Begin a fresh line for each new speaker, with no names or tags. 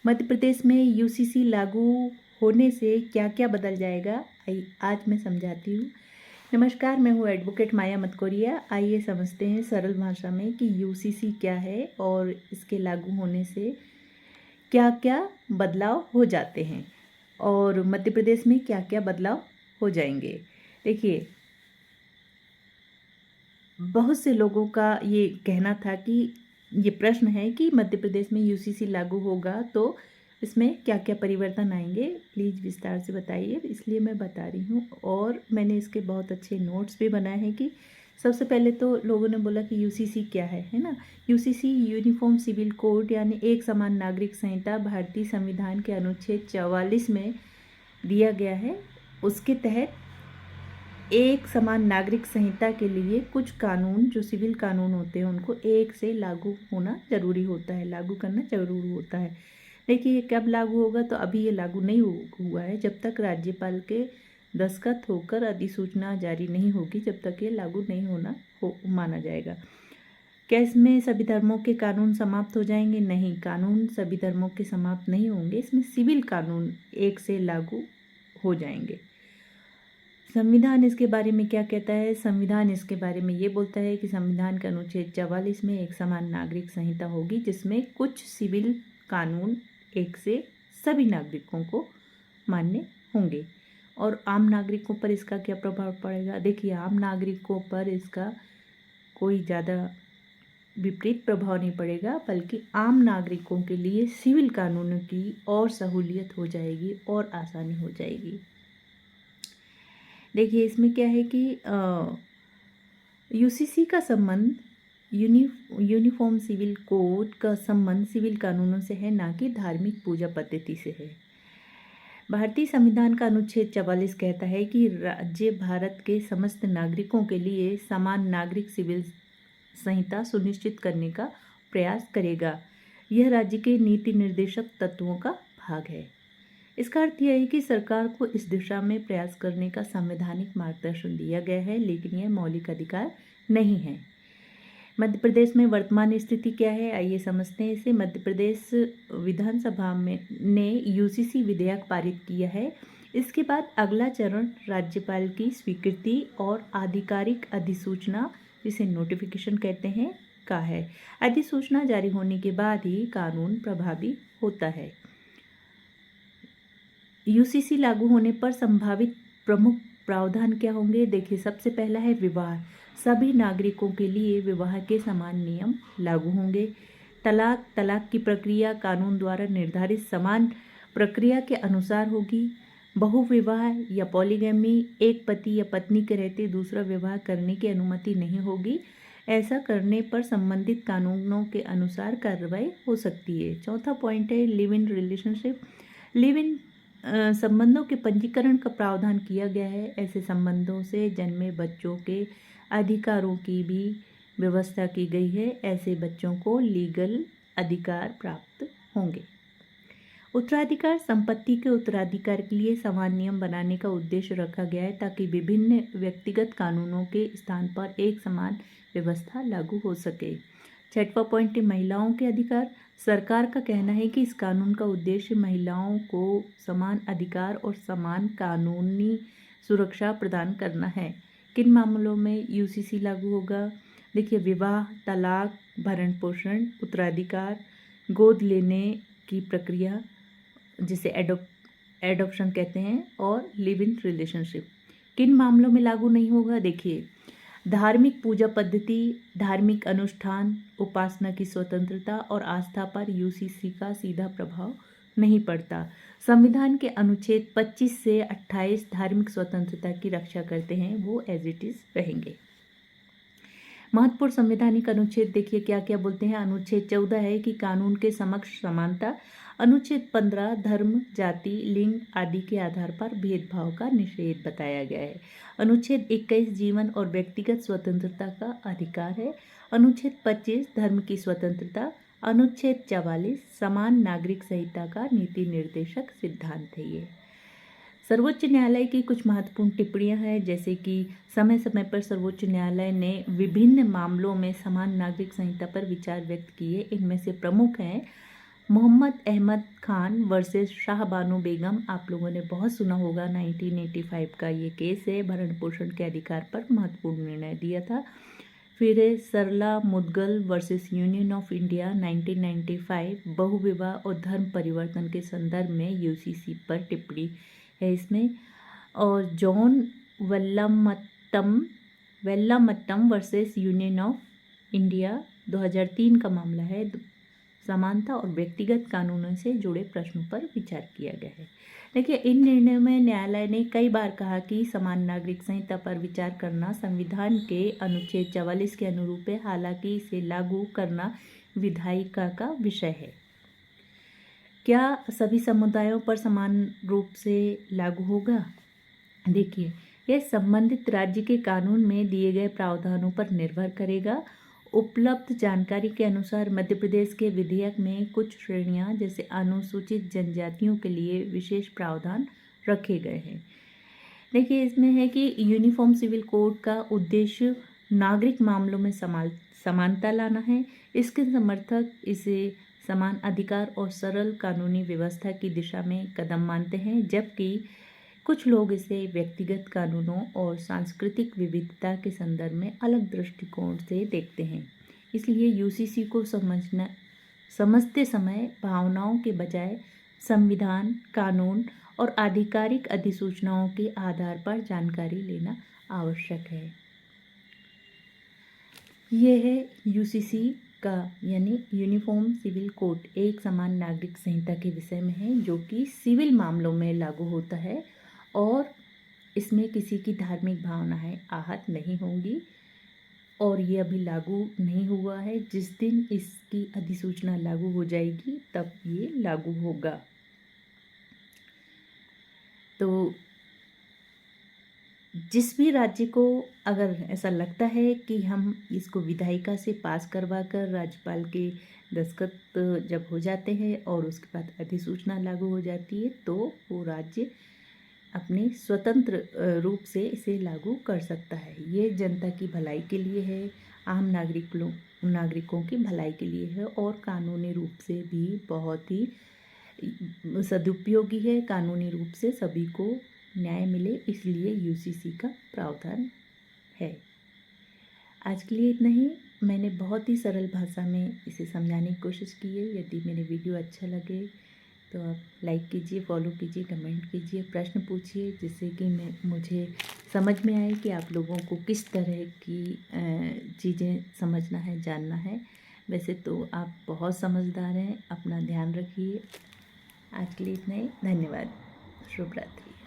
मध्य प्रदेश में यूसीसी लागू होने से क्या क्या बदल जाएगा, आज मैं समझाती हूँ। नमस्कार, मैं हूँ एडवोकेट माया मतकोरिया। आइए समझते हैं सरल भाषा में कि यूसीसी क्या है और इसके लागू होने से क्या क्या बदलाव हो जाते हैं और मध्य प्रदेश में क्या क्या बदलाव हो जाएंगे। देखिए, बहुत से लोगों का ये कहना था कि ये प्रश्न है कि मध्य प्रदेश में यूसीसी लागू होगा तो इसमें क्या क्या परिवर्तन आएंगे, प्लीज़ विस्तार से बताइए। इसलिए मैं बता रही हूँ और मैंने इसके बहुत अच्छे नोट्स भी बनाए हैं कि सबसे पहले तो लोगों ने बोला कि यूसीसी क्या है ना। यूसीसी यूनिफॉर्म सिविल कोड यानी एक समान नागरिक संहिता भारतीय संविधान के अनुच्छेद 44 में दिया गया है। उसके तहत एक समान नागरिक संहिता के लिए कुछ कानून जो सिविल कानून होते हैं उनको एक से लागू होना जरूरी होता है, लागू करना जरूरी होता है। देखिए, ये कब लागू होगा, तो अभी ये लागू नहीं हुआ है। जब तक राज्यपाल के दस्तखत होकर अधिसूचना जारी नहीं होगी, जब तक ये लागू नहीं होना माना जाएगा। क्या इसमें सभी धर्मों के कानून समाप्त हो जाएंगे? नहीं, कानून सभी धर्मों के समाप्त नहीं होंगे। इसमें सिविल कानून एक से लागू हो जाएंगे। संविधान इसके बारे में क्या कहता है? संविधान इसके बारे में ये बोलता है कि संविधान के अनुच्छेद 44 में एक समान नागरिक संहिता होगी जिसमें कुछ सिविल कानून एक से सभी नागरिकों को मान्य होंगे। और आम नागरिकों पर इसका क्या प्रभाव पड़ेगा? देखिए, आम नागरिकों पर इसका कोई ज़्यादा विपरीत प्रभाव नहीं पड़ेगा, बल्कि आम नागरिकों के लिए सिविल कानूनों की और सहूलियत हो जाएगी और आसानी हो जाएगी। देखिए, इसमें क्या है कि यूसीसी का संबंध यूनिफॉर्म सिविल कोड का संबंध सिविल कानूनों से है, ना कि धार्मिक पूजा पद्धति से है। भारतीय संविधान का अनुच्छेद 44 कहता है कि राज्य भारत के समस्त नागरिकों के लिए समान नागरिक सिविल संहिता सुनिश्चित करने का प्रयास करेगा। यह राज्य के नीति निर्देशक तत्वों का भाग है। इसका अर्थ यह है कि सरकार को इस दिशा में प्रयास करने का संवैधानिक मार्गदर्शन दिया गया है, लेकिन यह मौलिक अधिकार नहीं है। मध्य प्रदेश में वर्तमान स्थिति क्या है, आइए समझते हैं इसे। मध्य प्रदेश विधानसभा ने यूसीसी विधेयक पारित किया है। इसके बाद अगला चरण राज्यपाल की स्वीकृति और आधिकारिक अधिसूचना, जिसे नोटिफिकेशन कहते हैं, का है। अधिसूचना जारी होने के बाद ही कानून प्रभावी होता है। यूसीसी लागू होने पर संभावित प्रमुख प्रावधान क्या होंगे? देखिए, सबसे पहला है विवाह। सभी नागरिकों के लिए विवाह के समान नियम लागू होंगे। तलाक की प्रक्रिया कानून द्वारा निर्धारित समान प्रक्रिया के अनुसार होगी। बहुविवाह या पॉलीगैमी, एक पति या पत्नी के रहते दूसरा विवाह करने की अनुमति नहीं होगी। ऐसा करने पर संबंधित कानूनों के अनुसार कार्रवाई हो सकती है। चौथा पॉइंट है live in relationship. Live in संबंधों के पंजीकरण का प्रावधान किया गया है। ऐसे संबंधों से जन्मे बच्चों के अधिकारों की भी व्यवस्था की गई है। ऐसे बच्चों को लीगल अधिकार प्राप्त होंगे। उत्तराधिकार, संपत्ति के उत्तराधिकार के लिए समान नियम बनाने का उद्देश्य रखा गया है ताकि विभिन्न व्यक्तिगत कानूनों के स्थान पर एक समान व्यवस्था लागू हो सके। छठवां पॉइंट है महिलाओं के अधिकार। सरकार का कहना है कि इस कानून का उद्देश्य महिलाओं को समान अधिकार और समान कानूनी सुरक्षा प्रदान करना है। किन मामलों में यूसीसी लागू होगा? देखिए, विवाह, तलाक, भरण पोषण, उत्तराधिकार, गोद लेने की प्रक्रिया जिसे एडॉप्शन कहते हैं, और लिव इन रिलेशनशिप। किन मामलों में लागू नहीं होगा? देखिए, धार्मिक पूजा पद्धति, धार्मिक अनुष्ठान, उपासना की स्वतंत्रता और आस्था पर यूसीसी का सीधा प्रभाव नहीं पड़ता। संविधान के अनुच्छेद 25 से 28 धार्मिक स्वतंत्रता की रक्षा करते हैं, वो एज इट इज रहेंगे। महत्वपूर्ण संवैधानिक अनुच्छेद देखिए क्या क्या बोलते हैं। अनुच्छेद 14 है कि कानून के समक्ष समानता। अनुच्छेद 15 धर्म, जाति, लिंग आदि के आधार पर भेदभाव का निषेध बताया गया है। अनुच्छेद 21 जीवन और व्यक्तिगत स्वतंत्रता का अधिकार है। अनुच्छेद 25 धर्म की स्वतंत्रता। अनुच्छेद 44 समान नागरिक संहिता का नीति निर्देशक सिद्धांत है। ये सर्वोच्च न्यायालय की कुछ महत्वपूर्ण टिप्पणियां हैं, जैसे कि समय समय पर सर्वोच्च न्यायालय ने विभिन्न मामलों में समान नागरिक संहिता पर विचार व्यक्त किए। इनमें से प्रमुख हैं मोहम्मद अहमद खान वर्सेस शाह बानो बेगम, आप लोगों ने बहुत सुना होगा, 1985 का ये केस है, भरण पोषण के अधिकार पर महत्वपूर्ण निर्णय दिया था। फिर है Sarla Mudgal versus union of India, 1995, बहुविवाह और धर्म परिवर्तन के संदर्भ में यूसीसी पर टिप्पणी है इसमें। और John Vallamattam versus union of India, 2003 का मामला है। समानता और व्यक्तिगत कानूनों से जुड़े प्रश्नों पर विचार किया गया है। देखिए, इन निर्णयों में न्यायालय ने कई बार कहा कि समान नागरिक संहिता पर विचार करना संविधान के अनुच्छेद 44 के अनुरूप है, हालांकि इसे लागू करना विधायिका का विषय है। क्या सभी समुदायों पर समान रूप से लागू होगा? देखिए, यह संबंधित राज्य के कानून में दिए गए प्रावधानों पर निर्भर करेगा। उपलब्ध जानकारी के अनुसार मध्य प्रदेश के विधेयक में कुछ श्रेणियां जैसे अनुसूचित जनजातियों के लिए विशेष प्रावधान रखे गए हैं। देखिए, इसमें है कि यूनिफॉर्म सिविल कोड का उद्देश्य नागरिक मामलों में समानता लाना है। इसके समर्थक इसे समान अधिकार और सरल कानूनी व्यवस्था की दिशा में कदम मानते हैं, जबकि कुछ लोग इसे व्यक्तिगत कानूनों और सांस्कृतिक विविधता के संदर्भ में अलग दृष्टिकोण से देखते हैं। इसलिए यूसीसी को समझते समय भावनाओं के बजाय संविधान, कानून और आधिकारिक अधिसूचनाओं के आधार पर जानकारी लेना आवश्यक है। यह है यूसीसी का यानी यूनिफॉर्म सिविल कोड, एक समान नागरिक संहिता के विषय में है, जो कि सिविल मामलों में लागू होता है और इसमें किसी की धार्मिक भावनाएं आहत नहीं होंगी। और ये अभी लागू नहीं हुआ है। जिस दिन इसकी अधिसूचना लागू हो जाएगी तब ये लागू होगा। तो जिस भी राज्य को अगर ऐसा लगता है कि हम इसको विधायिका से पास करवा कर राज्यपाल के दस्तखत जब हो जाते हैं और उसके बाद अधिसूचना लागू हो जाती है, तो वो राज्य अपने स्वतंत्र रूप से इसे लागू कर सकता है। ये जनता की भलाई के लिए है, आम नागरिकों की भलाई के लिए है और कानूनी रूप से भी बहुत ही सदुपयोगी है। कानूनी रूप से सभी को न्याय मिले, इसलिए यूसीसी का प्रावधान है। आज के लिए इतना ही। मैंने बहुत ही सरल भाषा में इसे समझाने की कोशिश की है। यदि मेरे वीडियो अच्छा लगे तो आप लाइक कीजिए, फॉलो कीजिए, कमेंट कीजिए, प्रश्न पूछिए, जिससे कि मुझे समझ में आए कि आप लोगों को किस तरह की चीज़ें समझना है, जानना है। वैसे तो आप बहुत समझदार हैं। अपना ध्यान रखिए। आज के लिए इतना ही। धन्यवाद। शुभ रात्रि।